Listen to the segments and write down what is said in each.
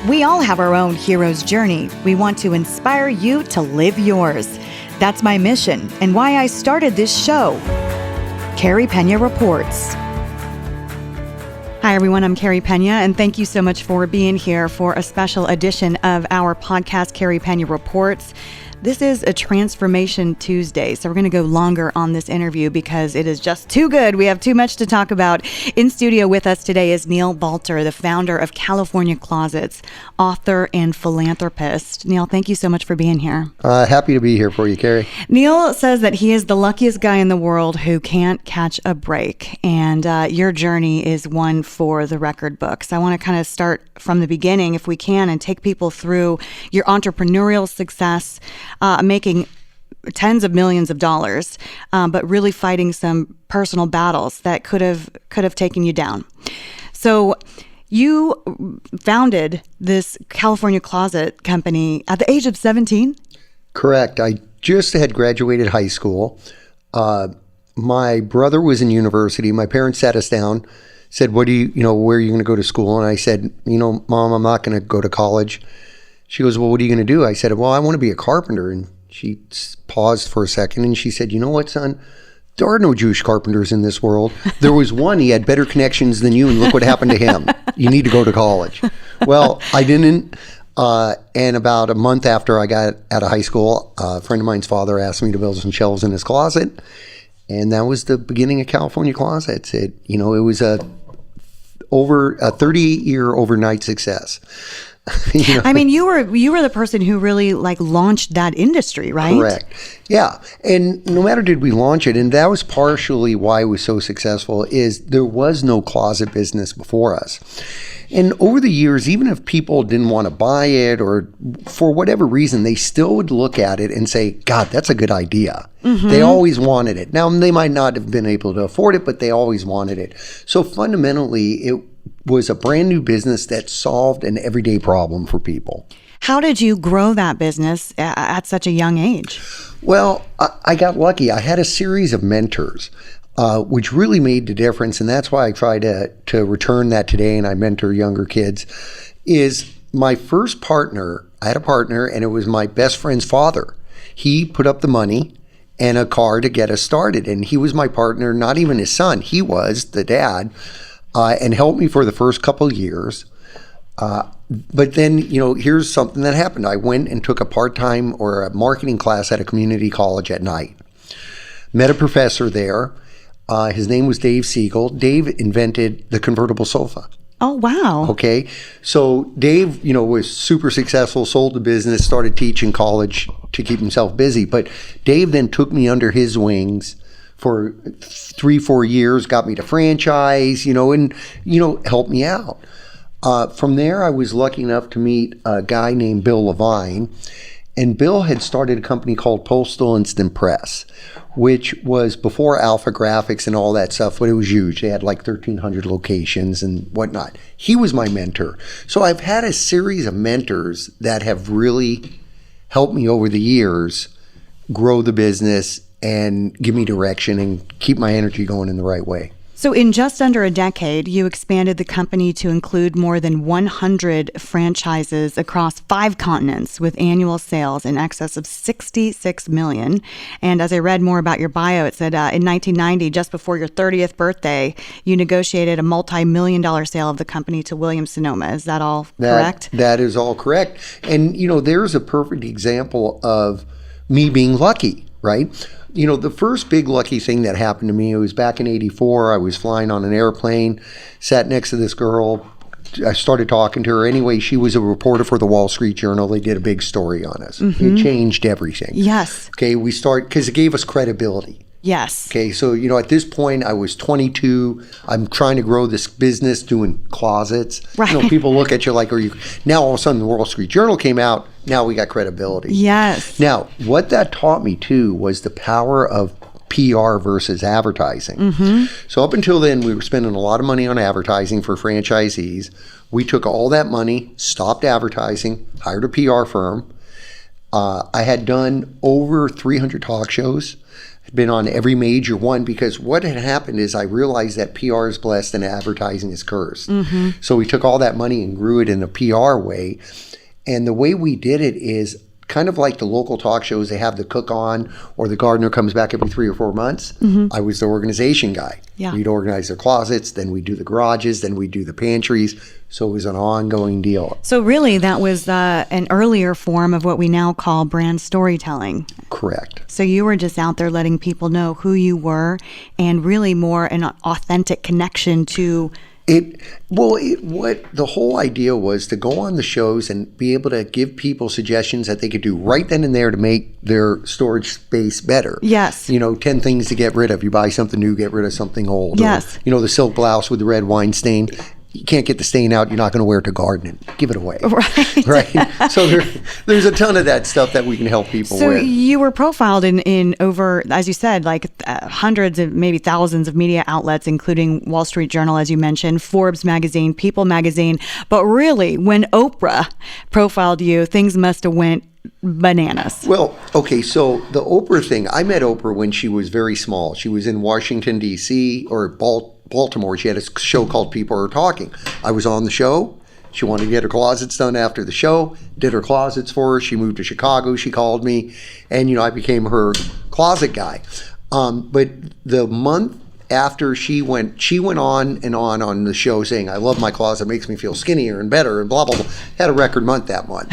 We all have our own hero's journey. We want to inspire you to live yours. That's my mission and why I started this show. Carey Pena Reports. Hi, everyone. I'm Carey Pena, and thank you so much for being here for a special edition of our podcast, Carey Pena Reports. This is a Transformation Tuesday, so we're going to go longer on this interview because it is just too good. We have too much to talk about. In studio with us today is Neil Balter, the founder of California Closets, author and philanthropist. Neil, thank you so much for being here. Happy to be here for you, Carey. Neil says that he is the luckiest guy in the world who can't catch a break, and your journey is one for the record books. I want to kind of start from the beginning, if we can, and take people through your entrepreneurial success, making tens of millions of dollars, but really fighting some personal battles that could have taken you down. So you founded this California Closet company at the age of 17? Correct. I just had graduated high school. My brother was in university. My parents sat us down, said, where are you going to go to school? And I said, Mom, I'm not going to go to college. She goes, well, what are you going to do? I said, well, I want to be a carpenter. And she paused for a second and she said, you know what, son? There are no Jewish carpenters in this world. There was one, he had better connections than you, and look what happened to him. You need to go to college. Well, I didn't. And about a month after I got out of high school, a friend of mine's father asked me to build some shelves in his closet. And that was the beginning of California Closets. It was over a 38-year overnight success. I mean, you were the person who really launched that industry, right? Correct. Yeah. And no matter did we launch it, and that was partially why it was so successful, is there was no closet business before us. And over the years, even if people didn't want to buy it or for whatever reason, they still would look at it and say, God, that's a good idea. Mm-hmm. They always wanted it. Now, they might not have been able to afford it, but they always wanted it. So fundamentally, it was a brand new business that solved an everyday problem for people. How did you grow that business at such a young age? Well, I got lucky. I had a series of mentors, which really made the difference. And that's why I try to return that today, and I mentor younger kids, is my first partner. I had a partner, and it was my best friend's father. He put up the money and a car to get us started. And he was my partner, not even his son. He was the dad. And helped me for the first couple of years. But then, here's something that happened. I went and took a part-time or a marketing class at a community college at night. Met a professor there. His name was Dave Siegel. Dave invented the convertible sofa. Oh, wow. Okay. So Dave, was super successful, sold the business, started teaching college to keep himself busy. But Dave then took me under his wings for 3-4 years, got me to franchise, and helped me out. From there, I was lucky enough to meet a guy named Bill Levine, and Bill had started a company called Postal Instant Press, which was before Alpha Graphics and all that stuff, but it was huge. They had 1,300 locations and whatnot. He was my mentor. So I've had a series of mentors that have really helped me over the years grow the business and give me direction and keep my energy going in the right way. So in just under a decade, you expanded the company to include more than 100 franchises across 5 continents with annual sales in excess of $66 million. And as I read more about your bio, it said in 1990, just before your 30th birthday, you negotiated a multi-million-dollar sale of the company to Williams-Sonoma. Is that all correct? That is all correct. And, there's a perfect example of me being lucky, right? The first big lucky thing that happened to me, it was back in '84. I was flying on an airplane, sat next to this girl. I started talking to her. Anyway, she was a reporter for the Wall Street Journal. They did a big story on us. Mm-hmm. It changed everything. Yes. Okay, because it gave us credibility. Yes. Okay, so, at this point, I was 22. I'm trying to grow this business doing closets. Right. People look at you like, are you... Now, all of a sudden, the Wall Street Journal came out. Now we got credibility. Yes. Now, what that taught me, too, was the power of PR versus advertising. Mm-hmm. So up until then, we were spending a lot of money on advertising for franchisees. We took all that money, stopped advertising, hired a PR firm. I had done over 300 talk shows. been on every major one, because what had happened is I realized that PR is blessed and advertising is cursed. So we took all that money and grew it in a PR way. And the way we did it is kind of like the local talk shows. They have the cook on, or the gardener comes back every 3 or 4 months. I was the organization guy. Yeah. We'd organize their closets, then we'd do the garages, then we'd do the pantries. So it was an ongoing deal. So really, that was an earlier form of what we now call brand storytelling. Correct. So you were just out there letting people know who you were, and really more an authentic connection to what the whole idea was to go on the shows and be able to give people suggestions that they could do right then and there to make their storage space better. Yes. 10 things to get rid of. You buy something new, get rid of something old. Yes. Or, the silk blouse with the red wine stain. You can't get the stain out. You're not going to wear it to gardening. Give it away. Right. Right. So there's a ton of that stuff that we can help people with. So you were profiled in over, as you said, like hundreds of maybe thousands of media outlets, including Wall Street Journal, as you mentioned, Forbes magazine, People magazine. But really, when Oprah profiled you, things must have went bananas. Well, okay, so the Oprah thing, I met Oprah when she was very small. She was in Washington, D.C., or Baltimore. She had a show called People Are Talking. I was on the show. She wanted to get her closets done after the show, did her closets for her. She moved to Chicago. She called me, and, I became her closet guy. But the month after she went on and on the show saying, I love my closet, makes me feel skinnier and better and blah, blah, blah. Had a record month that month.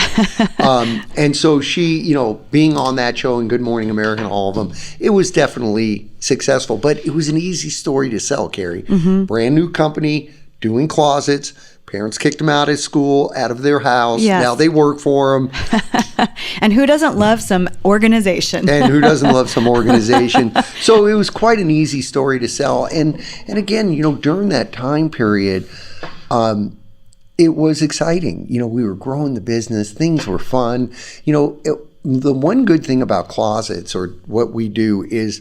And so she, being on that show and Good Morning America and all of them, it was definitely successful. But it was an easy story to sell, Carey. Brand new company, doing closets. Parents kicked them out of school, out of their house. Yes. Now they work for them. And who doesn't love some organization? And who doesn't love some organization? So it was quite an easy story to sell. And again, during that time period, it was exciting. We were growing the business. Things were fun. The one good thing about closets, or what we do, is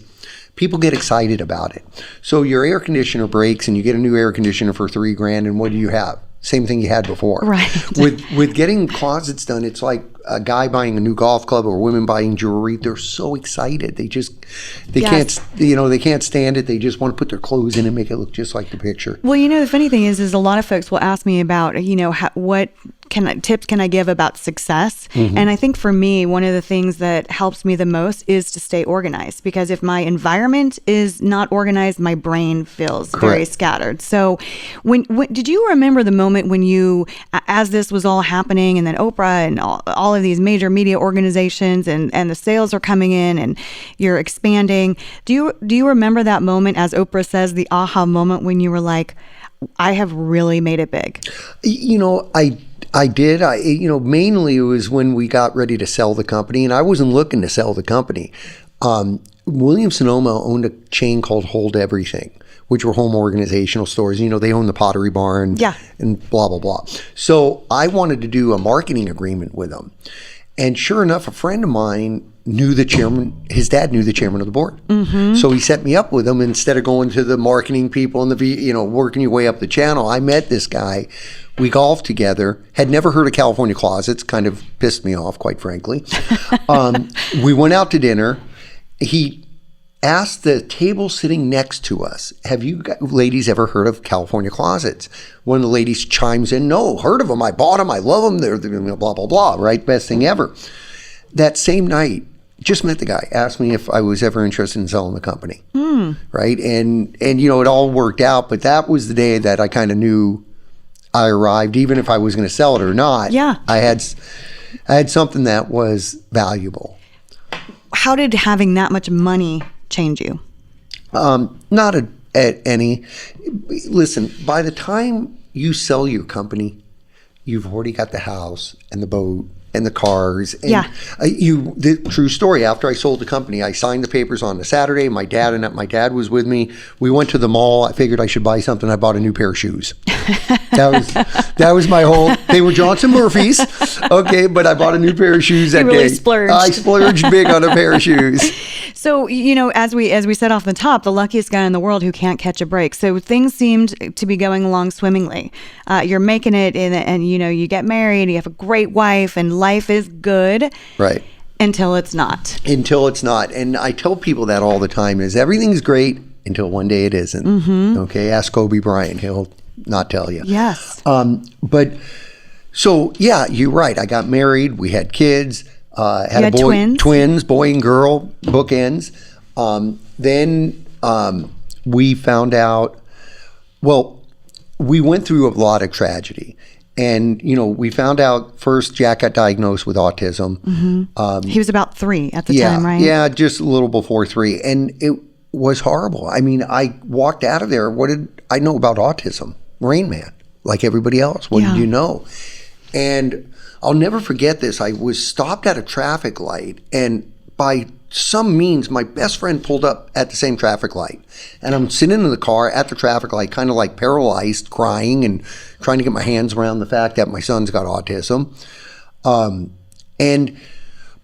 people get excited about it. So your air conditioner breaks and you get a new air conditioner for $3,000, and what do you have? Same thing you had before. Right. With getting closets done, it's like a guy buying a new golf club or women buying jewelry. They're so excited. They Yes. they can't stand it. They just want to put their clothes in and make it look just like the picture. Well, the funny thing is a lot of folks will ask me about, what tips can I give about success? And I think for me, one of the things that helps me the most is to stay organized, because if my environment is not organized, my brain feels very scattered. So when did you remember the moment when you, as this was all happening, and then Oprah and all of these major media organizations and the sales are coming in and you're expanding, do you remember that moment, as Oprah says, the aha moment when you were like, I have really made it big? I did. Mainly it was when we got ready to sell the company, and I wasn't looking to sell the company. Williams-Sonoma owned a chain called Hold Everything, which were home organizational stores. They own the Pottery Barn and blah, blah, blah. So I wanted to do a marketing agreement with them. And sure enough, a friend of mine knew the chairman. His dad knew the chairman of the board. So he set me up with him. Instead of going to the marketing people and working your way up the channel, I met this guy. We golfed together. Had never heard of California Closets. Kind of pissed me off, quite frankly. We went out to dinner. He asked the table sitting next to us, have you ladies ever heard of California Closets? One of the ladies chimes in, no, heard of them. I bought them. I love them. They're blah, blah, blah, right? Best thing ever. That same night, just met the guy, asked me if I was ever interested in selling the company, right? And it all worked out, but that was the day that I kind of knew I arrived, even if I was going to sell it or not. Yeah. I had something that was valuable. How did having that much money change you? Not at any. Listen, by the time you sell your company, you've already got the house and the boat and the cars. And the true story, after I sold the company, I signed the papers on a Saturday. My dad was with me. We went to the mall. I figured I should buy something. I bought a new pair of shoes. That was my whole, they were Johnson Murphy's. Okay, but I bought a new pair of shoes that really day. Splurged. I splurged big on a pair of shoes. So, as we said off the top, the luckiest guy in the world who can't catch a break. So things seemed to be going along swimmingly. You're making it and you get married, you have a great wife, and life is good. Right. Until it's not. Until it's not. And I tell people that all the time is everything's great until one day it isn't. Mm-hmm. Okay, ask Kobe Bryant. He'll not tell you. Yes. But so, yeah, you're right. I got married. We had kids. Had a boy, twins, boy and girl, bookends. Then we found out, well, we went through a lot of tragedy. And, we found out first Jack got diagnosed with autism. Mm-hmm. He was about 3 at the time, right? Yeah, just a little before 3. And it was horrible. I mean, I walked out of there. What did I know about autism? Rain Man, like everybody else. What did you know? And I'll never forget this. I was stopped at a traffic light, and by some means, my best friend pulled up at the same traffic light. And I'm sitting in the car at the traffic light, kind of like paralyzed, crying and trying to get my hands around the fact that my son's got autism.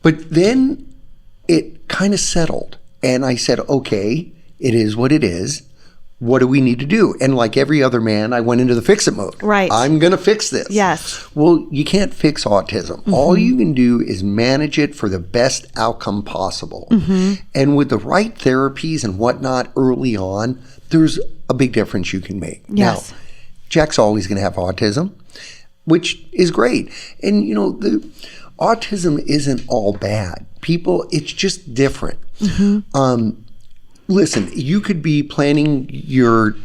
But then it kind of settled. And I said, okay, it is what it is. What do we need to do? And like every other man, I went into the fix-it mode. Right. I'm going to fix this. Yes. Well, you can't fix autism. Mm-hmm. All you can do is manage it for the best outcome possible. Mm-hmm. And with the right therapies and whatnot early on, there's a big difference you can make. Yes. Now, Jack's always going to have autism, which is great. And, the autism isn't all bad. It's just different. Mm-hmm. Listen, you could be planning your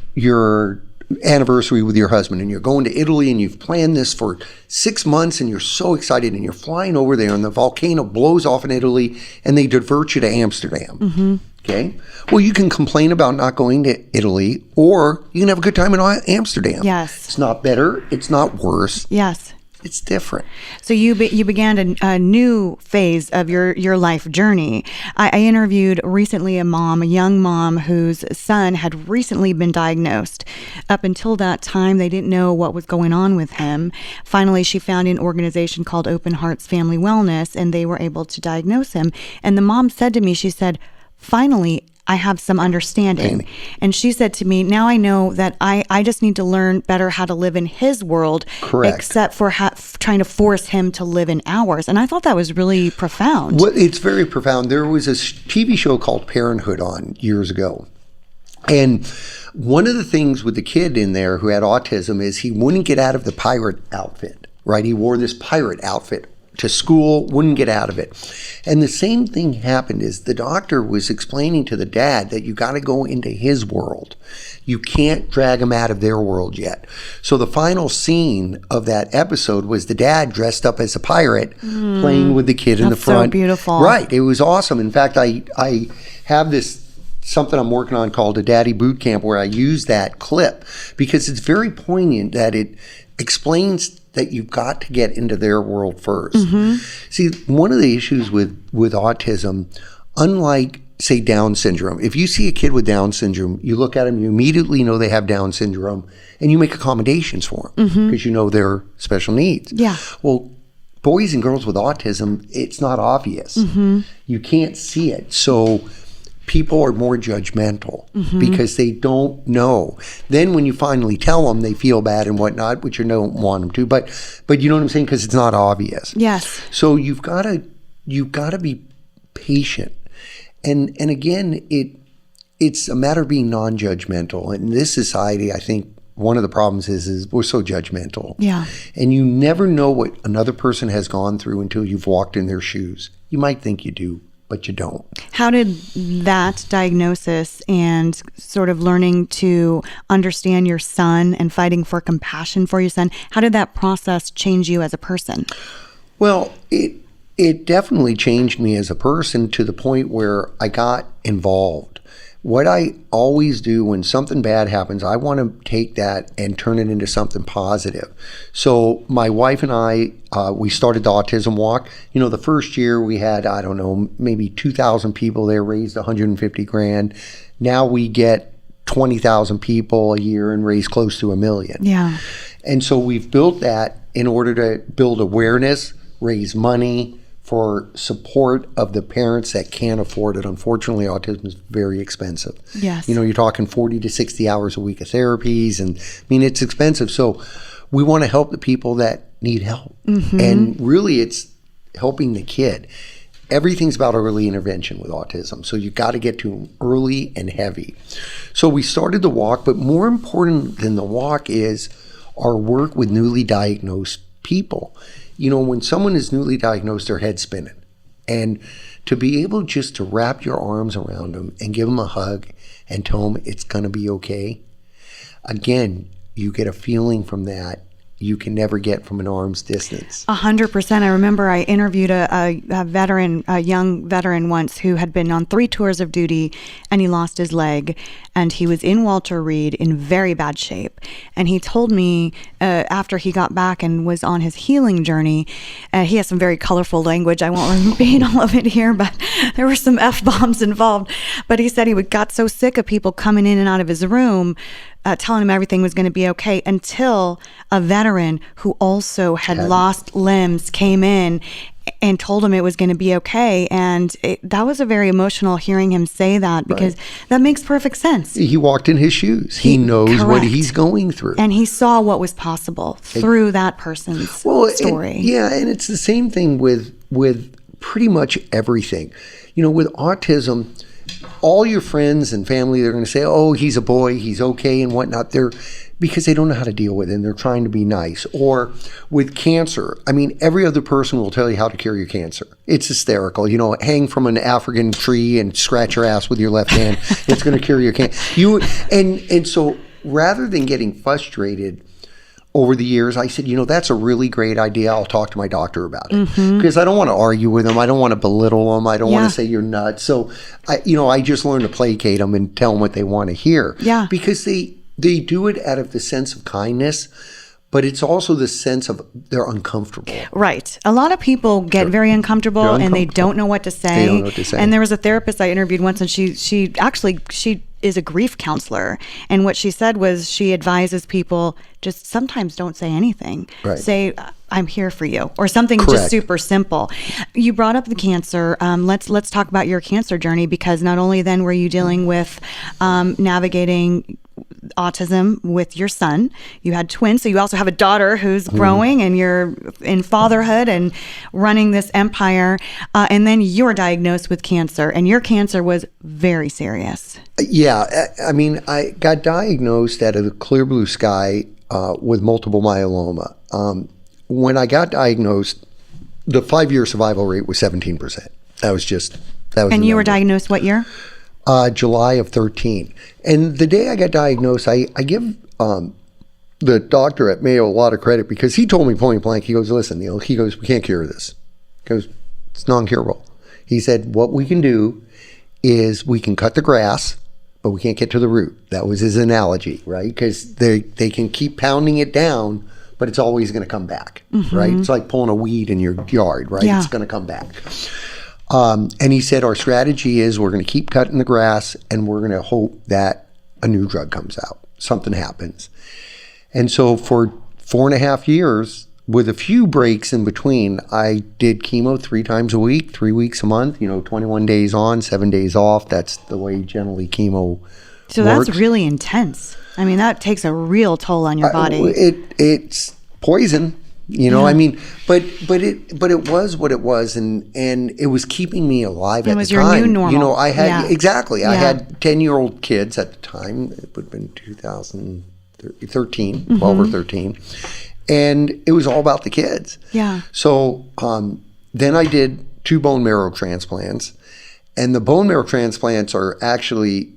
anniversary with your husband, and you're going to Italy, and you've planned this for 6 months, and you're so excited, and you're flying over there, and the volcano blows off in Italy, and they divert you to Amsterdam. Mm-hmm. Okay? Well, you can complain about not going to Italy, or you can have a good time in Amsterdam. Yes. It's not better. It's not worse. Yes. It's different. So you began a new phase of your life journey. I interviewed recently a young mom whose son had recently been diagnosed. Up until that time, they didn't know what was going on with him. Finally, she found an organization called Open Hearts Family Wellness, and they were able to diagnose him. And the mom said to me, she said, finally, I have some understanding. And she said to me, now I know that I just need to learn better how to live in his world. Correct. Except for trying to force him to live in ours. And I thought that was really profound. Well, it's very profound. There was a TV show called Parenthood on years ago. And one of the things with the kid in there who had autism is he wouldn't get out of the pirate outfit, right? He wore this pirate outfit to school, wouldn't get out of it. And the same thing happened is the doctor was explaining to the dad that you got to go into his world. You can't drag him out of their world yet. So the final scene of that episode was the dad dressed up as a pirate playing with the kid in the front. So beautiful. Right. It was awesome. In fact, I have something I'm working on called a Daddy Boot Camp where I use that clip because it's very poignant that it explains that you've got to get into their world first. Mm-hmm. See, one of the issues with autism, unlike, say, Down syndrome, if you see a kid with Down syndrome, you look at them, you immediately know they have Down syndrome, and you make accommodations for them because you know their special needs. Yeah. Well, boys and girls with autism, it's not obvious. Mm-hmm. You can't see it. So people are more judgmental because they don't know. Then when you finally tell them, they feel bad and whatnot, which you don't want them to. But you know what I'm saying? Because it's not obvious. Yes. So you've got to be patient. And again, it's a matter of being non-judgmental. In this society, I think one of the problems is we're so judgmental. Yeah. And you never know what another person has gone through until you've walked in their shoes. You might think you do, but you don't. How did that diagnosis and sort of learning to understand your son and fighting for compassion for your son, how did that process change you as a person? Well, it definitely changed me as a person to the point where I got involved. What I always do when something bad happens, I want to take that and turn it into something positive. So my wife and I, we started the Autism Walk. The first year we had, I don't know, maybe 2,000 people there, raised $150,000. Now we get 20,000 people a year and raise close to $1 million. Yeah. And so we've built that in order to build awareness, raise money for support of the parents that can't afford it. Unfortunately, autism is very expensive. Yes. You're talking 40 to 60 hours a week of therapies, and it's expensive. So we want to help the people that need help. Mm-hmm. And really it's helping the kid. everything's about early intervention with autism. So you got to get to them early and heavy. So we started the walk, but more important than the walk is our work with newly diagnosed people. You know, when someone is newly diagnosed, their head's spinning. And to be able just to wrap your arms around them and give them a hug and tell them it's going to be okay, again, you get a feeling from that you can never get from an arm's distance. 100%. I remember I interviewed a veteran, a young veteran once who had been on 3 tours of duty and he lost his leg and he was in Walter Reed in very bad shape. And he told me after he got back and was on his healing journey, he has some very colorful language. I won't repeat all of it here, but there were some F-bombs involved. But he said he got so sick of people coming in and out of his room telling him everything was going to be okay until a veteran who also had lost limbs came in and told him it was going to be okay. And that was a very emotional hearing him say that, because that makes perfect sense. He walked in his shoes. He knows what he's going through. And he saw what was possible through that person's story. And it's the same thing with pretty much everything. You know, with autism, all your friends and family, they're going to say, oh, he's a boy, he's okay and whatnot. Because they don't know how to deal with it and they're trying to be nice. Or with cancer, I mean, every other person will tell you how to cure your cancer. It's hysterical. You know, hang from an African tree and scratch your ass with your left hand. It's going to cure your cancer. And so rather than getting frustrated over the years, I said, you know, that's a really great idea. I'll talk to my doctor about it. Because I don't want to argue with them. I don't want to belittle them. I don't want to say you're nuts. So, I just learned to placate them and tell them what they want to hear. Yeah. Because they do it out of the sense of kindness, but it's also the sense of they're uncomfortable. Right. A lot of people get very uncomfortable and they don't know what to say. They don't know what to say. And there was a therapist I interviewed once, and she is a grief counselor. And what she said was she advises people just sometimes don't say anything. Right. Say, I'm here for you, or something just super simple. You brought up the cancer. Let's talk about your cancer journey, because not only then were you dealing with navigating autism with your son, you had twins, so you also have a daughter who's growing, and you're in fatherhood and running this empire, and then you're diagnosed with cancer, and your cancer was very serious. Yeah, I mean, I got diagnosed out of the clear blue sky with multiple myeloma. When I got diagnosed, the 5-year survival rate was 17%. That was And you were diagnosed what year? July of 13. And the day I got diagnosed, I give the doctor at Mayo a lot of credit, because he told me point blank, he goes, listen, Neil, he goes, we can't cure this. He goes, it's non-curable. He said, what we can do is we can cut the grass, but we can't get to the root. That was his analogy, right? Because they can keep pounding it down, but it's always going to come back, right? It's like pulling a weed in your yard, right? It's going to come back. And he said, our strategy is we're going to keep cutting the grass, and we're going to hope that a new drug comes out, something happens. And so for 4.5 years, with a few breaks in between, I did chemo 3 times a week, 3 weeks a month, 21 days on, 7 days off. That's the way generally chemo So works. That's really intense. I mean, that takes a real toll on your body. It's poison. I mean, but it was what it was, and it was keeping me alive at the time. It was your new normal. I had exactly. I had 10-year-old kids at the time. It would have been 2013, 12 or 13, and it was all about the kids. Yeah. So then I did 2 bone marrow transplants, and the bone marrow transplants are actually,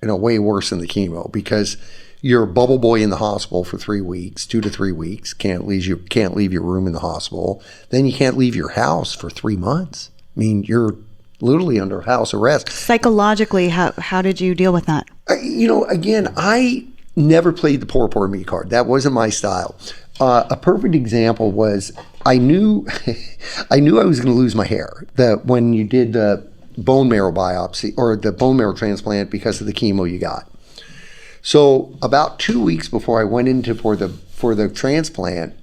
way worse than the chemo, because you're a bubble boy in the hospital for 3 weeks, 2 to 3 weeks. Can't leave your room in the hospital. Then you can't leave your house for 3 months. I mean, you're literally under house arrest. Psychologically, how did you deal with that? Again, I never played the poor me card. That wasn't my style. A perfect example was I knew I was going to lose my hair. When you did the bone marrow biopsy or the bone marrow transplant because of the chemo you got. So about 2 weeks before I went into for the transplant,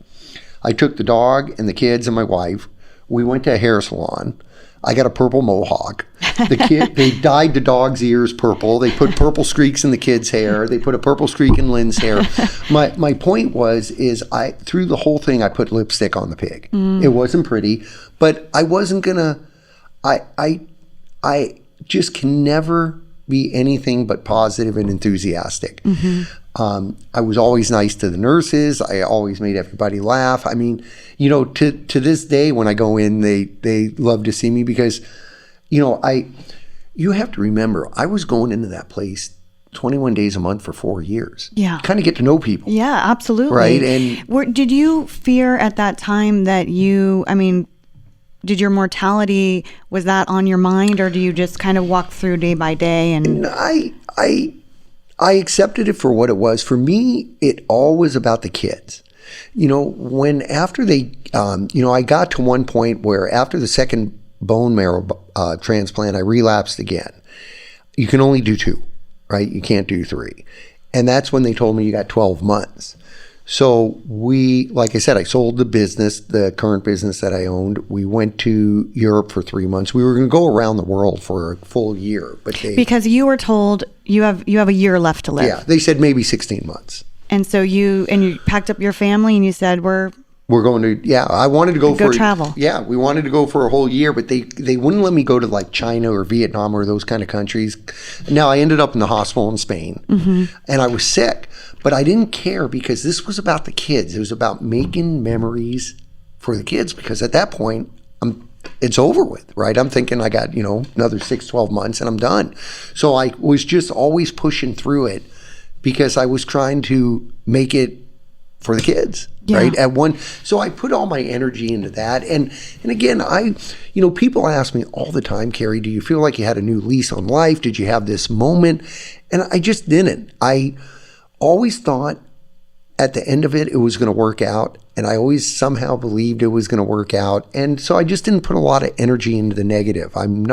I took the dog and the kids and my wife. We went to a hair salon. I got a purple mohawk. They dyed the dog's ears purple. They put purple streaks in the kid's hair. They put a purple streak in Lynn's hair. My point is through the whole thing, I put lipstick on the pig. It wasn't pretty, but I wasn't gonna I just can never be anything but positive and enthusiastic. I was always nice to the nurses. I always made everybody laugh. I mean, you know, to this day when I go in, they love to see me because, you know, you have to remember, I was going into that place 21 days a month for 4 years. Yeah. Kind of get to know people. Yeah, absolutely. Right. And did you fear at that time that did your mortality, was that on your mind, or do you just kind of walk through day by day? And I accepted it for what it was. For me, it all was about the kids. You know, after they, I got to one point where after the second bone marrow transplant, I relapsed again. You can only do 2, right? You can't do 3. And that's when they told me you got 12 months. So like I said, I sold the current business that I owned. We went to Europe for 3 months. We were going to go around the world for a full year, but because you were told you have a year left to live. Yeah, they said maybe 16 months. And so you packed up your family and you said, we're going to, I wanted to go travel. Yeah, we wanted to go for a whole year, but they wouldn't let me go to like China or Vietnam or those kind of countries. Now I ended up in the hospital in Spain and I was sick, but I didn't care because this was about the kids. It was about making memories for the kids because at that point, it's over with, right? I'm thinking I got, another 6-12 months and I'm done. So I was just always pushing through it because I was trying to make it for the kids, right? So I put all my energy into that. And again, people ask me all the time, Carey, do you feel like you had a new lease on life? Did you have this moment? And I just didn't. I always thought at the end of it, it was going to work out. And I always somehow believed it was going to work out. And so I just didn't put a lot of energy into the negative. I'm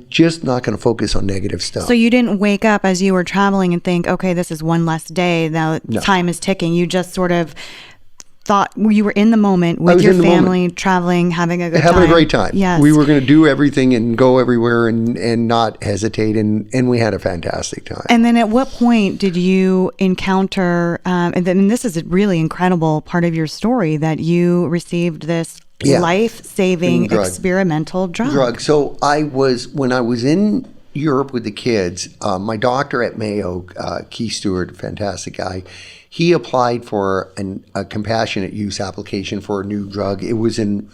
just not going to focus on negative stuff. So you didn't wake up as you were traveling and think, okay, this is one less day. Now time is ticking. You just sort of thought you were in the moment with your family, traveling, having a great time. Yes. We were going to do everything and go everywhere and not hesitate. And we had a fantastic time. And then at what point did you encounter, and this is a really incredible part of your story, that you received this life-saving experimental drug. So when I was in Europe with the kids, my doctor at Mayo, Keith Stewart, fantastic guy, he applied for a compassionate use application for a new drug. It was in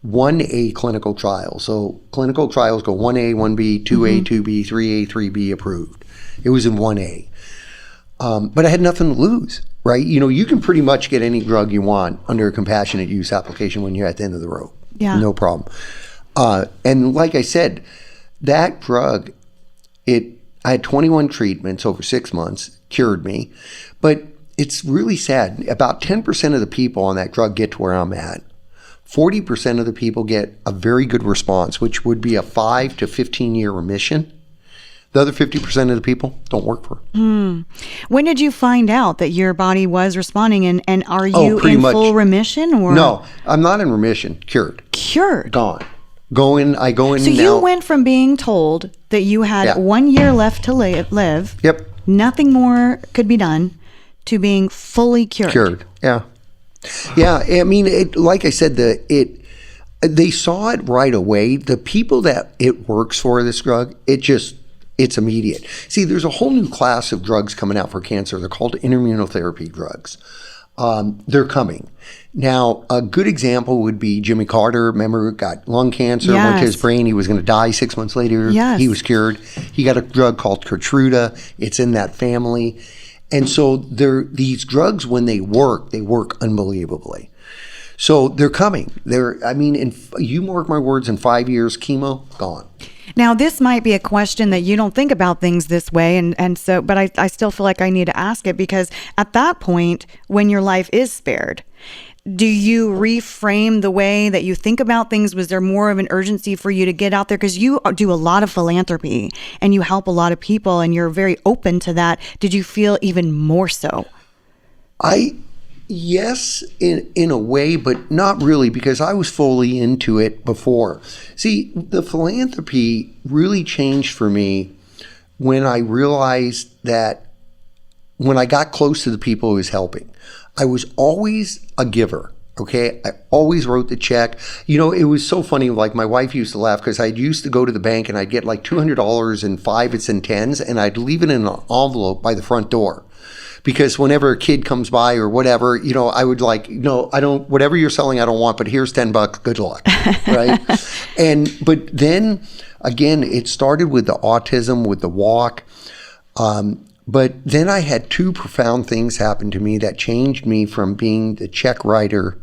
1A clinical trial. So clinical trials go 1A, 1B, 2A, 2B, 3A, 3B approved. It was in 1A. But I had nothing to lose. Right? You can pretty much get any drug you want under a compassionate use application when you're at the end of the road. Yeah. No problem. And like I said, that drug, I had 21 treatments over 6 months, cured me. But it's really sad. About 10% of the people on that drug get to where I'm at. 40% of the people get a very good response, which would be a 5 to 15 year remission. The other 50% of the people don't work for it. When did you find out that your body was responding, and are you in full remission? Or? No, I'm not in remission. Cured. Gone. I go in so now. So you went from being told that you had 1 year left to live. Yep. Nothing more could be done, to being fully cured. Yeah. Yeah. I mean, like I said, they saw it right away. The people that it works for, this drug, it's immediate. See, there's a whole new class of drugs coming out for cancer. They're called immunotherapy drugs. They're coming. Now, a good example would be Jimmy Carter. Remember, got lung cancer, went to his brain. He was going to die 6 months later. Yes. He was cured. He got a drug called Keytruda. It's in that family. And so these drugs, when they work unbelievably. So they're coming. You mark my words, in 5 years, chemo, gone. Now, this might be a question that you don't think about things this way, but I still feel like I need to ask it, because at that point, when your life is spared, do you reframe the way that you think about things? Was there more of an urgency for you to get out there? Because you do a lot of philanthropy and you help a lot of people and you're very open to that. Did you feel even more so? Yes, in a way, but not really, because I was fully into it before. See, the philanthropy really changed for me when I realized that when I got close to the people who was helping, I was always a giver. Okay, I always wrote the check. It was so funny. Like my wife used to laugh because I used to go to the bank and I'd get like $200 in 5s and 10s, and I'd leave it in an envelope by the front door. Because whenever a kid comes by or whatever, I would like, no, I don't, whatever you're selling, I don't want, but here's $10, good luck, right? But then again, it started with the autism, with the walk. But then I had two profound things happen to me that changed me from being the check writer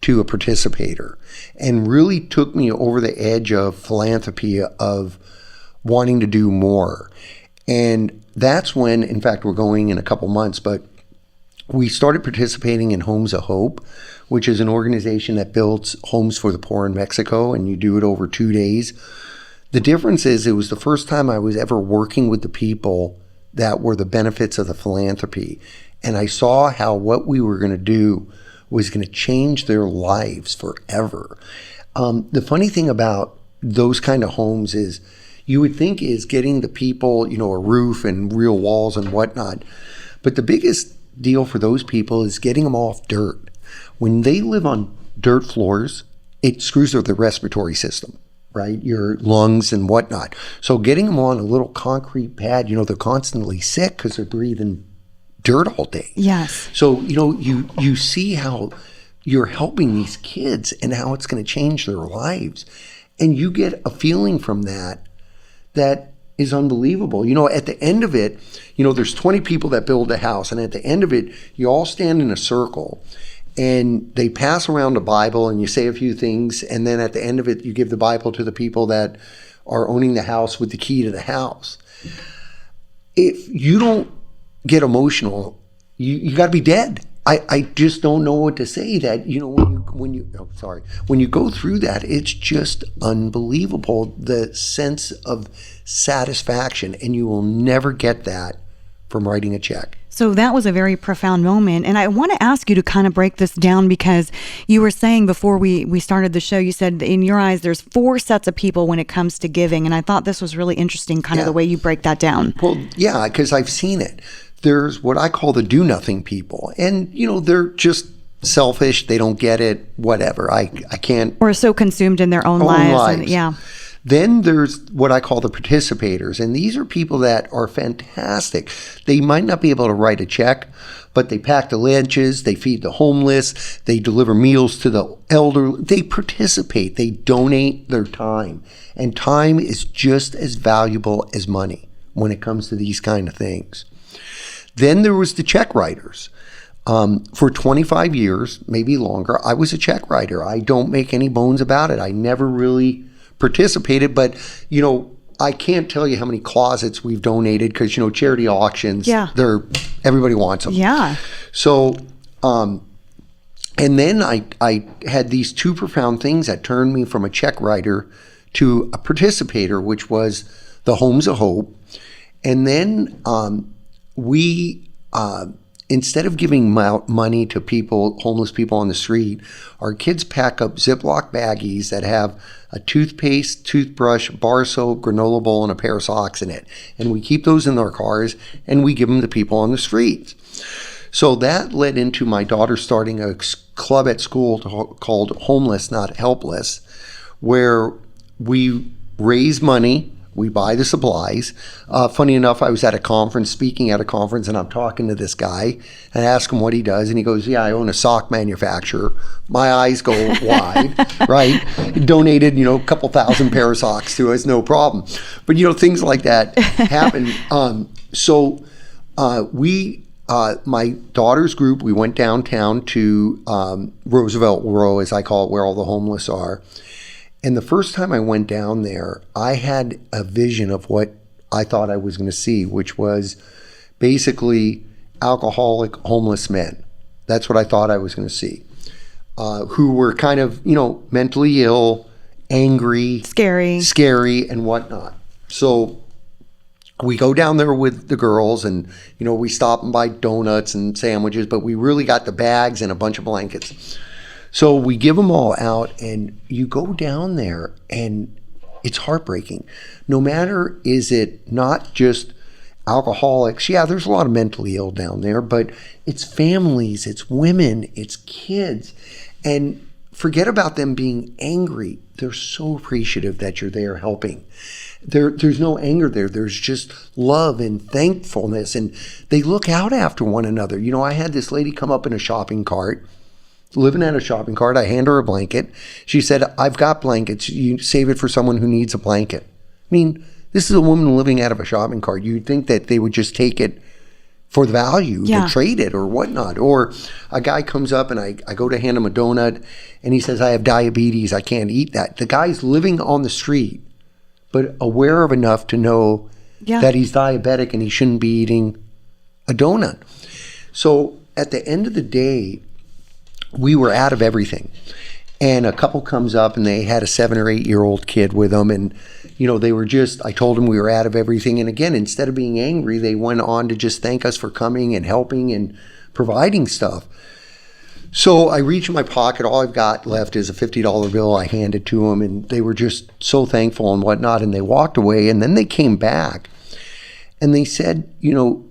to a participator, and really took me over the edge of philanthropy, of wanting to do more. And that's when, in fact, we're going in a couple months, but we started participating in Homes of Hope, which is an organization that builds homes for the poor in Mexico, and you do it over 2 days. The difference is it was the first time I was ever working with the people that were the benefits of the philanthropy. And I saw how what we were going to do was going to change their lives forever. The funny thing about those kind of homes is you would think is getting the people, a roof and real walls and whatnot. But the biggest deal for those people is getting them off dirt. When they live on dirt floors, it screws with the respiratory system, right? Your lungs and whatnot. So getting them on a little concrete pad, they're constantly sick because they're breathing dirt all day. Yes. So, you see how you're helping these kids and how it's going to change their lives. And you get a feeling from that is unbelievable. At the end of it, there's 20 people that build a house. And at the end of it, you all stand in a circle and they pass around a Bible and you say a few things. And then at the end of it, you give the Bible to the people that are owning the house with the key to the house. If you don't get emotional, you got to be dead. I just don't know what to say. That when you go through that, it's just unbelievable, the sense of satisfaction, and you will never get that from writing a check. So that was a very profound moment. And I want to ask you to kind of break this down, because you were saying before we started the show, you said in your eyes, there's 4 sets of people when it comes to giving. And I thought this was really interesting, kind of the way you break that down. Well, yeah, because I've seen it. There's what I call the do-nothing people. And, they're just selfish. They don't get it, whatever. I can't. Or so consumed in their own lives. And, yeah. Then there's what I call the participators. And these are people that are fantastic. They might not be able to write a check, but they pack the lunches, they feed the homeless, they deliver meals to the elderly. They participate. They donate their time. And time is just as valuable as money when it comes to these kind of things. Then there was the check writers. For 25 years, maybe longer, I was a check writer. I don't make any bones about it. I never really participated, but, I can't tell you how many closets we've donated because, charity auctions, everybody wants them. Yeah. So, and then I had these 2 profound things that turned me from a check writer to a participator, which was the Homes of Hope. And then we, instead of giving money to people, homeless people on the street, our kids pack up Ziploc baggies that have a toothpaste, toothbrush, bar soap, granola bowl, and a pair of socks in it. And we keep those in our cars and we give them to people on the streets. So that led into my daughter starting a club at school called Homeless, Not Helpless, where we raise money. We buy the supplies. Funny enough, I was at a conference, speaking at a conference, and I'm talking to this guy and I ask him what he does. And he goes, yeah, I own a sock manufacturer. My eyes go wide, right? Donated, a couple thousand pair of socks to us, no problem. But, things like that happen. So my daughter's group, we went downtown to Roosevelt Row, as I call it, where all the homeless are. And the first time I went down there, I had a vision of what I thought I was going to see, which was basically alcoholic homeless men. That's what I thought I was going to see, who were kind of, mentally ill, angry, scary, and whatnot. So we go down there with the girls and, we stop and buy donuts and sandwiches, but we really got the bags and a bunch of blankets. So we give them all out, and you go down there and it's heartbreaking. No matter, is it not just alcoholics? Yeah, there's a lot of mentally ill down there, but it's families, it's women, it's kids. And forget about them being angry. They're so appreciative that you're there helping. There's no anger there. There's just love and thankfulness, and they look out after one another. You know, I had this lady come up in a shopping cart, living at a shopping cart. I hand her a blanket. She said, I've got blankets. You save it for someone who needs a blanket. I mean, this is a woman living out of a shopping cart. You'd think that they would just take it for the value, to trade it or whatnot. Or a guy comes up and I go to hand him a donut and he says, I have diabetes, I can't eat that. The guy's living on the street, but aware of enough to know that he's diabetic and he shouldn't be eating a donut. So at the end of the day, we were out of everything. And a couple comes up and they had a 7 or 8 year old kid with them. And, you know, they were just, I told them we were out of everything. And again, instead of being angry, they went on to just thank us for coming and helping and providing stuff. So I reach in my pocket. All I've got left is a $50 bill. I hand it to them and they were just so thankful and whatnot. And they walked away and then they came back and they said, you know,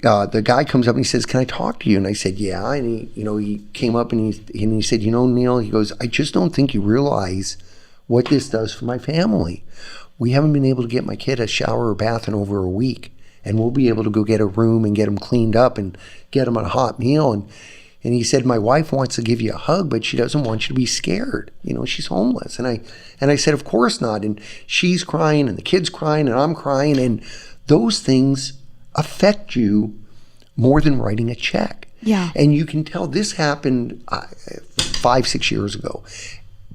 the guy comes up and he says, can I talk to you? And I said, yeah. And he came up and he said, you know, Neil, he goes, I just don't think you realize what this does for my family. We haven't been able to get my kid a shower or bath in over a week. And we'll be able to go get a room and get him cleaned up and get him a hot meal. And he said, my wife wants to give you a hug, but she doesn't want you to be scared. You know, she's homeless. And I said, of course not. And she's crying and the kid's crying and I'm crying. And those things affect you more than writing a check. Yeah. And you can tell this happened 5-6 years ago.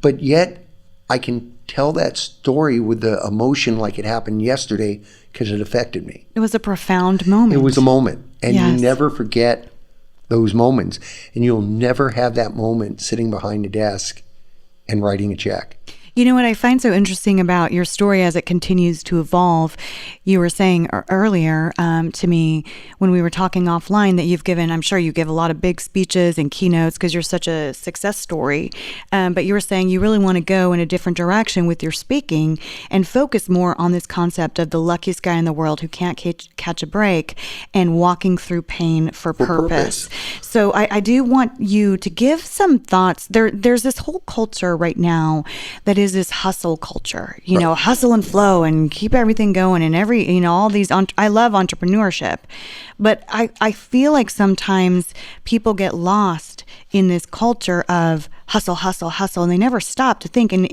But yet I can tell that story with the emotion like it happened yesterday because it affected me. It was a profound moment. It was a moment. And Yes. you never forget those moments. And you'll never have that moment sitting behind a desk and writing a check. You know what I find so interesting about your story as it continues to evolve, you were saying earlier to me when we were talking offline that you've given, I'm sure you give a lot of big speeches and keynotes because you're such a success story, but you were saying you really want to go in a different direction with your speaking and focus more on this concept of the luckiest guy in the world who can't catch a break and walking through pain for purpose. So I do want you to give some thoughts. There's this whole culture right now that is this hustle culture, you know, hustle and flow and keep everything going and all these, I love entrepreneurship, but I feel like sometimes people get lost in this culture of hustle, hustle, hustle, and they never stop to think. And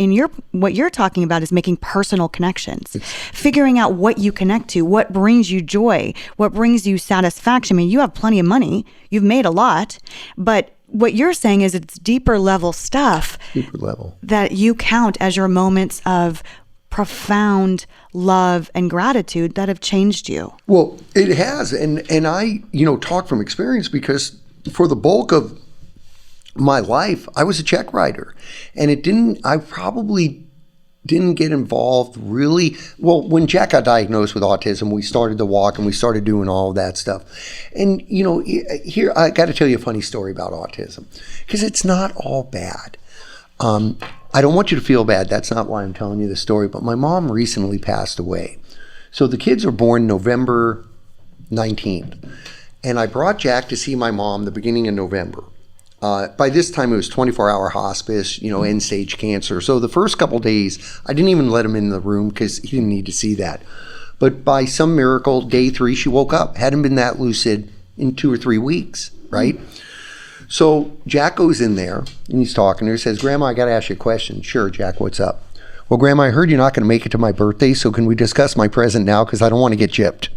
what you're talking about is making personal connections, figuring out what you connect to, what brings you joy, what brings you satisfaction. I mean, you have plenty of money, you've made a lot, but what you're saying is it's deeper level stuff that you count as your moments of profound love and gratitude that have changed you. Well, it has. And I, talk from experience because for the bulk of my life, I was a check writer. And I probably didn't get involved really. Well, when Jack got diagnosed with autism, we started to walk and we started doing all of that stuff. And, here, I got to tell you a funny story about autism because it's not all bad. I don't want you to feel bad. That's not why I'm telling you the story. But my mom recently passed away. So the kids were born November 19th. And I brought Jack to see my mom the beginning of November. By this time, it was 24-hour hospice, end-stage cancer. So the first couple days, I didn't even let him in the room because he didn't need to see that. But by some miracle, day 3, she woke up. Hadn't been that lucid in 2 or 3 weeks, right? So Jack goes in there, and he's talking to her. He says, Grandma, I got to ask you a question. Sure, Jack, what's up? Well, Grandma, I heard you're not going to make it to my birthday, so can we discuss my present now? Because I don't want to get gypped.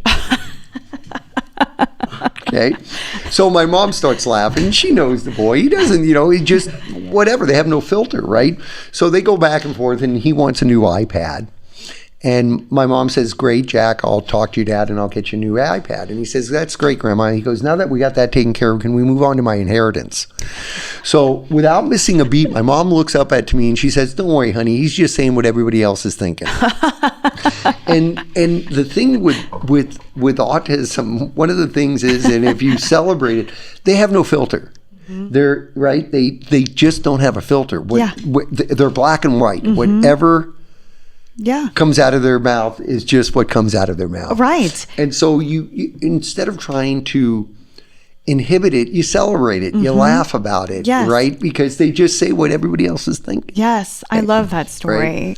Okay. So my mom starts laughing. She knows the boy. He doesn't, he just, whatever. They have no filter, right? So they go back and forth, and he wants a new iPad. And my mom says, great, Jack, I'll talk to your dad, and I'll get you a new iPad. And he says, that's great, Grandma. And he goes, now that we got that taken care of, can we move on to my inheritance? So without missing a beat, my mom looks up at me, and she says, don't worry, honey. He's just saying what everybody else is thinking. And the thing with autism, one of the things is, and if you celebrate it, they have no filter. Mm-hmm. They're right. They just don't have a filter. They're black and white. Mm-hmm. Whatever comes out of their mouth is just what comes out of their mouth. Right. And so you instead of trying to inhibit it, you celebrate it, you laugh about it, Yes. right? Because they just say what everybody else is thinking. Yes, I love that story. Right.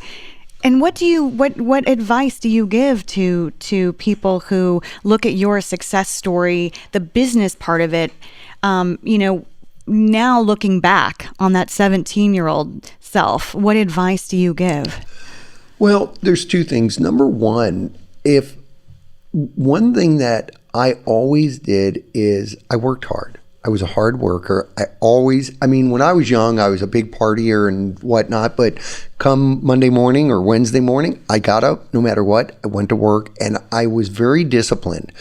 And what advice do you give to people who look at your success story, the business part of it, now looking back on that 17-year-old self, what advice do you give? Well, there's two things. Number one, one thing that I always did is I worked hard. I was a hard worker. When I was young, I was a big partier and whatnot, but come Monday morning or Wednesday morning, I got up no matter what. I went to work and I was very disciplined.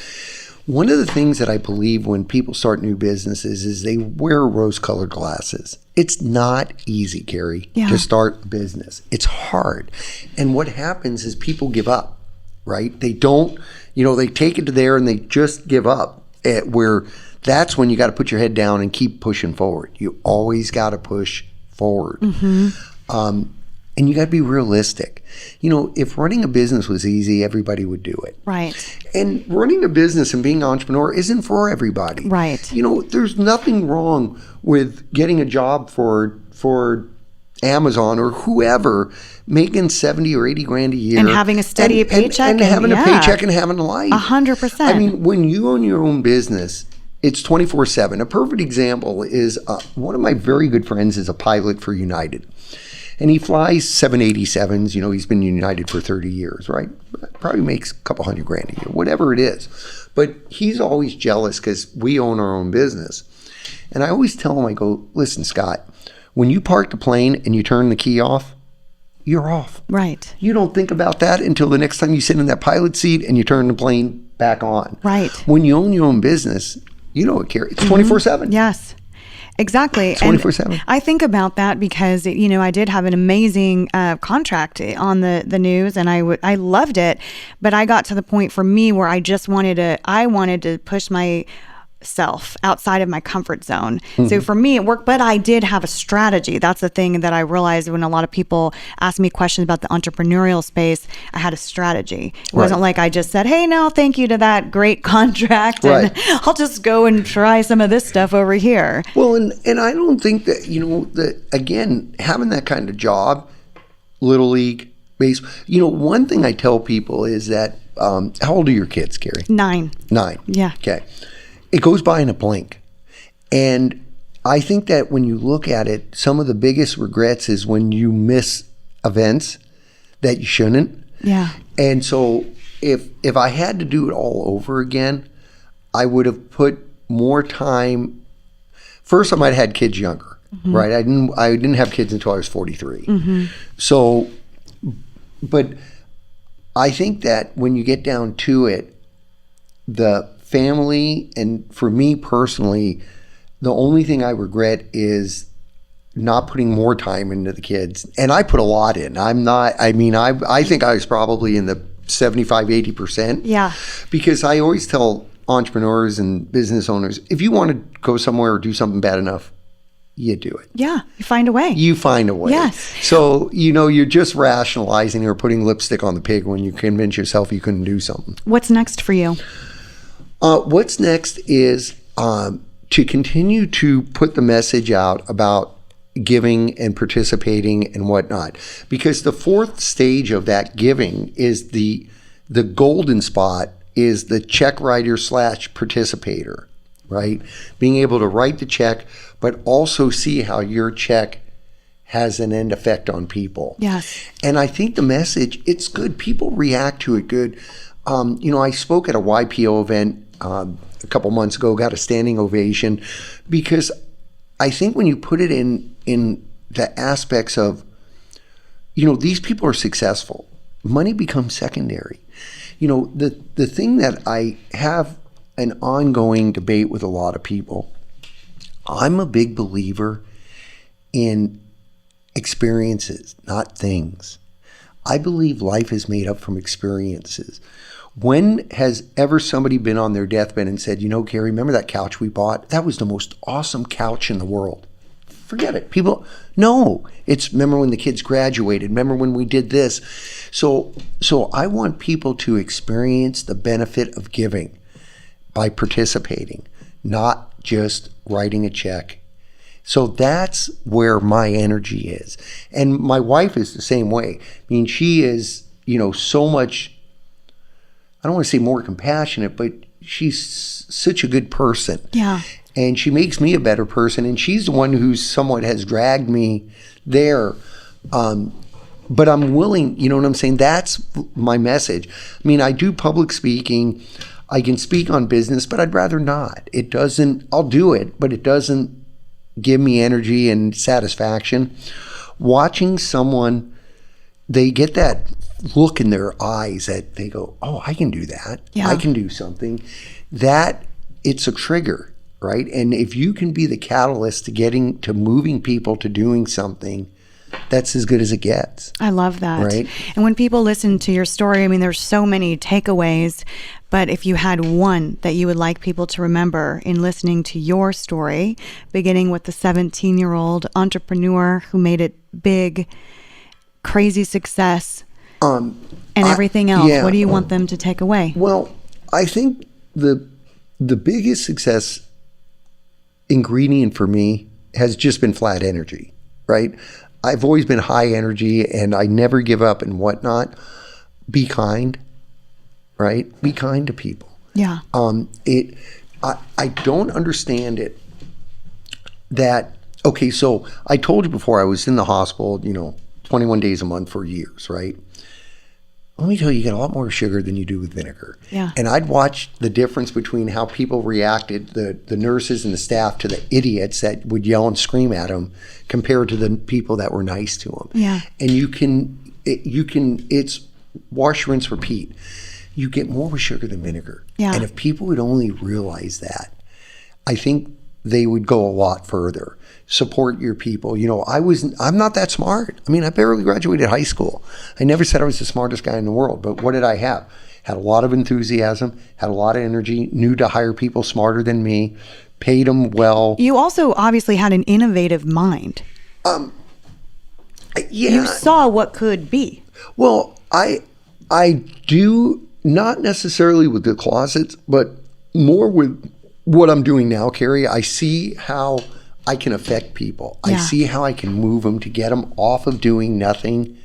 One of the things that I believe when people start new businesses is they wear rose-colored glasses. It's not easy, Carey, to start a business. It's hard. And what happens is people give up, right? They don't, they take it to there and they just give up where that's when you got to put your head down and keep pushing forward. You always got to push forward. And you got to be realistic. If running a business was easy, everybody would do it. Right. And running a business and being an entrepreneur isn't for everybody. Right. There's nothing wrong with getting a job for Amazon or whoever, making 70 or 80 grand a year. And having a steady paycheck. And having a paycheck and having a life. 100%. When you own your own business, it's 24/7. A perfect example is one of my very good friends is a pilot for United. And he flies 787s. He's been United for 30 years, right? Probably makes a couple $100 grand a year, whatever it is. But he's always jealous because we own our own business. And I always tell him, I go, listen, Scott, when you park the plane and you turn the key off, you're off. Right. You don't think about that until the next time you sit in that pilot seat and you turn the plane back on. Right. When you own your own business, Carey, it's 24/7. Yes. Exactly. 24/7. And I think about that because, I did have an amazing contract on the news and I loved it. But I got to the point for me where I just wanted to push myself outside of my comfort zone. So for me, it worked, but I did have a strategy. That's the thing that I realized when a lot of people ask me questions about the entrepreneurial space. I had a strategy. It wasn't like I just said, hey, no, thank you to that great contract. And I'll just go and try some of this stuff over here. Well, and I don't think that, that again, having that kind of job, Little League, baseball, one thing I tell people is that, how old are your kids, Carey? 9. 9. Yeah. Okay. It goes by in a blink. And I think that when you look at it, some of the biggest regrets is when you miss events that you shouldn't. Yeah. And so if I had to do it all over again, I would have put more time. First, I might have had kids younger, right? I didn't have kids until I was 43. So, but I think that when you get down to it, the family, and for me personally, the only thing I regret is not putting more time into the kids. And I put a lot in. I think I was probably in the 75, 80%. Yeah. Because I always tell entrepreneurs and business owners, if you want to go somewhere or do something bad enough, you do it. Yeah. You find a way. You find a way. Yes. So, you're just rationalizing or putting lipstick on the pig when you convince yourself you couldn't do something. What's next for you? What's next is to continue to put the message out about giving and participating and whatnot. Because the fourth stage of that giving is the golden spot is the check writer / participator, right? Being able to write the check, but also see how your check has an end effect on people. Yes. And I think the message, it's good. People react to it good. I spoke at a YPO event a couple months ago, got a standing ovation, because I think when you put it in the aspects of, these people are successful, money becomes secondary. The thing that I have an ongoing debate with a lot of people, I'm a big believer in experiences, not things. I believe life is made up from experiences. When has ever somebody been on their deathbed and said, Carey, remember that couch we bought? That was the most awesome couch in the world. Forget it. People, no. It's remember when the kids graduated. Remember when we did this. So I want people to experience the benefit of giving by participating, not just writing a check. So that's where my energy is. And my wife is the same way. I mean, she is, so much, I don't want to say more compassionate, but she's such a good person. Yeah. And she makes me a better person. And she's the one who somewhat has dragged me there. But I'm willing, you know what I'm saying? That's my message. I mean, I do public speaking. I can speak on business, but I'd rather not. I'll do it, but it doesn't give me energy and satisfaction. Watching someone, they get that look in their eyes that they go, oh, I can do that. Yeah. I can do something. That, it's a trigger, right? And if you can be the catalyst to moving people to doing something, that's as good as it gets. I love that. Right? And when people listen to your story, I mean, there's so many takeaways, but if you had one that you would like people to remember in listening to your story, beginning with the 17-year-old entrepreneur who made it big, crazy success, and everything else, what do you want them to take away? Well, I think the biggest success ingredient for me has just been flat energy, right? I've always been high energy and I never give up and whatnot. Be kind, right? Be kind to people. Yeah. I don't understand it that, okay, so I told you before I was in the hospital, 21 days a month for years, right? Let me tell you, you get a lot more sugar than you do with vinegar. Yeah. And I'd watch the difference between how people reacted, the nurses and the staff, to the idiots that would yell and scream at them compared to the people that were nice to them. Yeah. And it's wash, rinse, repeat. You get more with sugar than vinegar. Yeah. And if people would only realize that, I think they would go a lot further. Support your people. I'm not that smart. I mean, I barely graduated high school. I never said I was the smartest guy in the world, but what did I have? Had a lot of enthusiasm, had a lot of energy, knew to hire people smarter than me, paid them well. You also obviously had an innovative mind. Yeah. You saw what could be. Well, I do, not necessarily with the closets, but more with what I'm doing now, Carey. I see how I can affect people. Yeah. I see how I can move them to get them off of doing nothing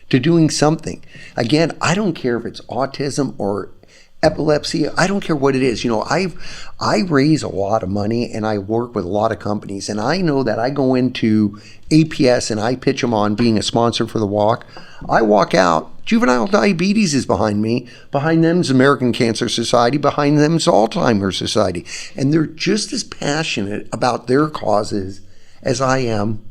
to doing something. Again, I don't care if it's autism or epilepsy. I don't care what it is. I raise a lot of money and I work with a lot of companies, and I know that I go into APS and I pitch them on being a sponsor for the walk. I walk out, juvenile diabetes is behind me. Behind them is American Cancer Society. Behind them is Alzheimer's Society. And they're just as passionate about their causes as I am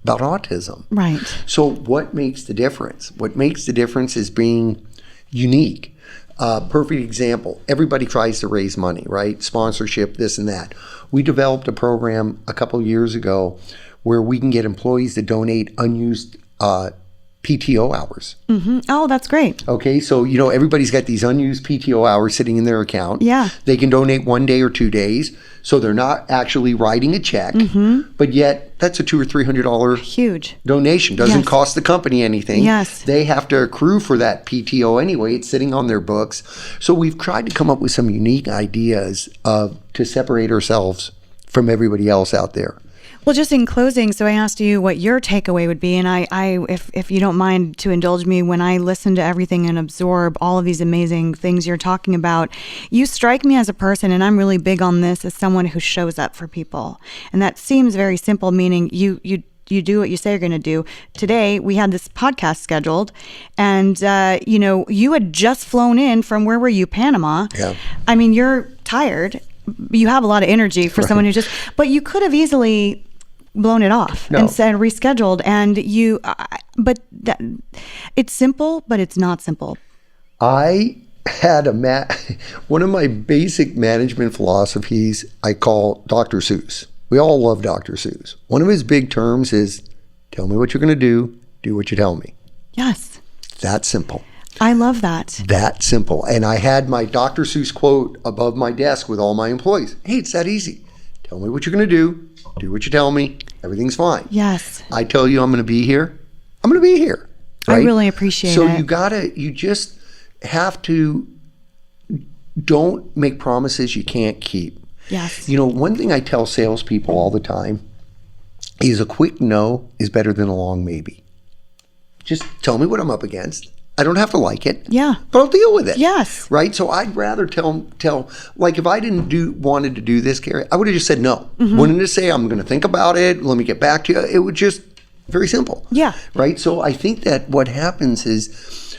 about autism. Right. So what makes the difference? What makes the difference is being unique. Perfect example. Everybody tries to raise money, right? Sponsorship, this and that. We developed a program a couple of years ago where we can get employees to donate unused PTO hours. Mm-hmm. Oh, that's great. Okay, so everybody's got these unused PTO hours sitting in their account. Yeah. They can donate 1 day or 2 days, so they're not actually writing a check, but yet that's a $200 or $300 huge donation. Doesn't Yes. cost the company anything. Yes. They have to accrue for that PTO anyway. It's sitting on their books. So we've tried to come up with some unique ideas to separate ourselves from everybody else out there. Well, just in closing, so I asked you what your takeaway would be, and if you don't mind to indulge me, when I listen to everything and absorb all of these amazing things you're talking about, you strike me as a person, and I'm really big on this, as someone who shows up for people. And that seems very simple, meaning you do what you say you're going to do. Today, we had this podcast scheduled, and you had just flown in from, where were you, Panama? Yeah. I mean, you're tired. You have a lot of energy for someone who but you could have easily blown it off and said rescheduled, and it's simple, but it's not simple. I had one of my basic management philosophies I call Dr. Seuss. We all love Dr. Seuss. One of his big terms is, tell me what you're going to do what you tell me. Yes. That simple. I love that. That simple. And I had my Dr. Seuss quote above my desk with all my employees. Hey, it's that easy. Tell me what you're going to do what you tell me, everything's fine. Yes. I tell you I'm going to be here, I'm going to be here. Right? I really appreciate it. So you just have to, don't make promises you can't keep. Yes. You know, one thing I tell salespeople all the time is a quick no is better than a long maybe. Just tell me what I'm up against. I don't have to like it. Yeah. But I'll deal with it. Yes. Right? So I'd rather tell like if I wanted to do this, Carey, I would have just said no. Mm-hmm. Wouldn't have say I'm going to think about it. Let me get back to you. It would just very simple. Yeah. Right? So I think that what happens is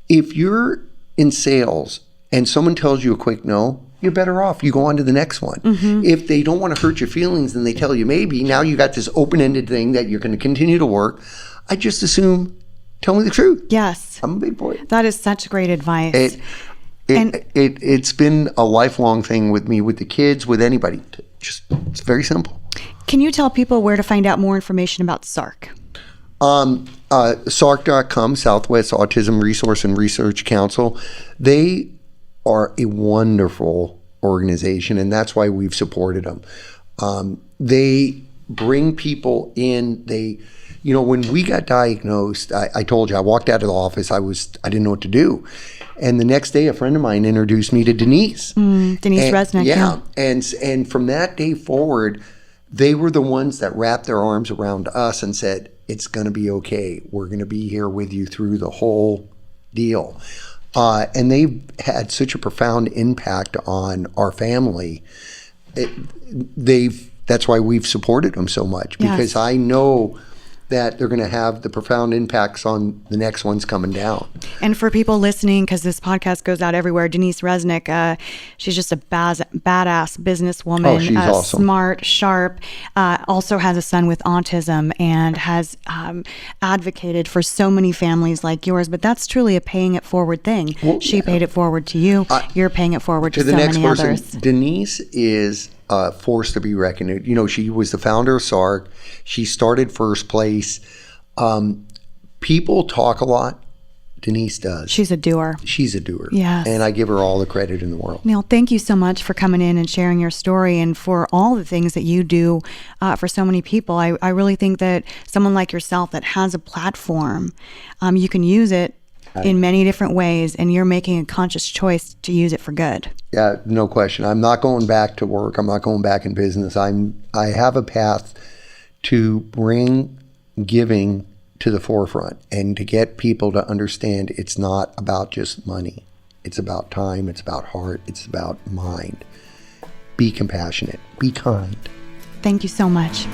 if you're in sales and someone tells you a quick no, you're better off. You go on to the next one. Mm-hmm. If they don't want to hurt your feelings and they tell you maybe, now you got this open-ended thing that you're going to continue to work. I just assume, tell me the truth. Yes. I'm a big boy. That is such great advice. It's been a lifelong thing with me, with the kids, with anybody. It's very simple. Can you tell people where to find out more information about SARC? SARC.com, Southwest Autism Resource and Research Council. They are a wonderful organization, and that's why we've supported them. They bring people in. When we got diagnosed, I told you, I walked out of the office, I didn't know what to do. And the next day, a friend of mine introduced me to Denise. Denise Resnick. Yeah. And from that day forward, they were the ones that wrapped their arms around us and said, it's going to be okay. We're going to be here with you through the whole deal. And they've had such a profound impact on our family. That's why we've supported them so much, because I know that they're going to have the profound impacts on the next ones coming down. And for people listening, because this podcast goes out everywhere, Denise Resnick, she's just a badass businesswoman. Oh, she's awesome. Smart, sharp, also has a son with autism and has advocated for so many families like yours. But that's truly a paying it forward thing. Well, she paid it forward to you. You're paying it forward to so many others. Denise is a force to be reckoned with. You know, she was the founder of SARC. She started first place. People talk a lot. Denise does. She's a doer. She's a doer. Yes. And I give her all the credit in the world. Neil, thank you so much for coming in and sharing your story and for all the things that you do for so many people. I really think that someone like yourself that has a platform, you can use it in many different ways, and you're making a conscious choice to use it for good. Yeah, no question. I'm not going back to work. I'm not going back in business. I have a path to bring giving to the forefront and to get people to understand it's not about just money. It's about time. It's about heart. It's about mind. Be compassionate. Be kind. Thank you so much.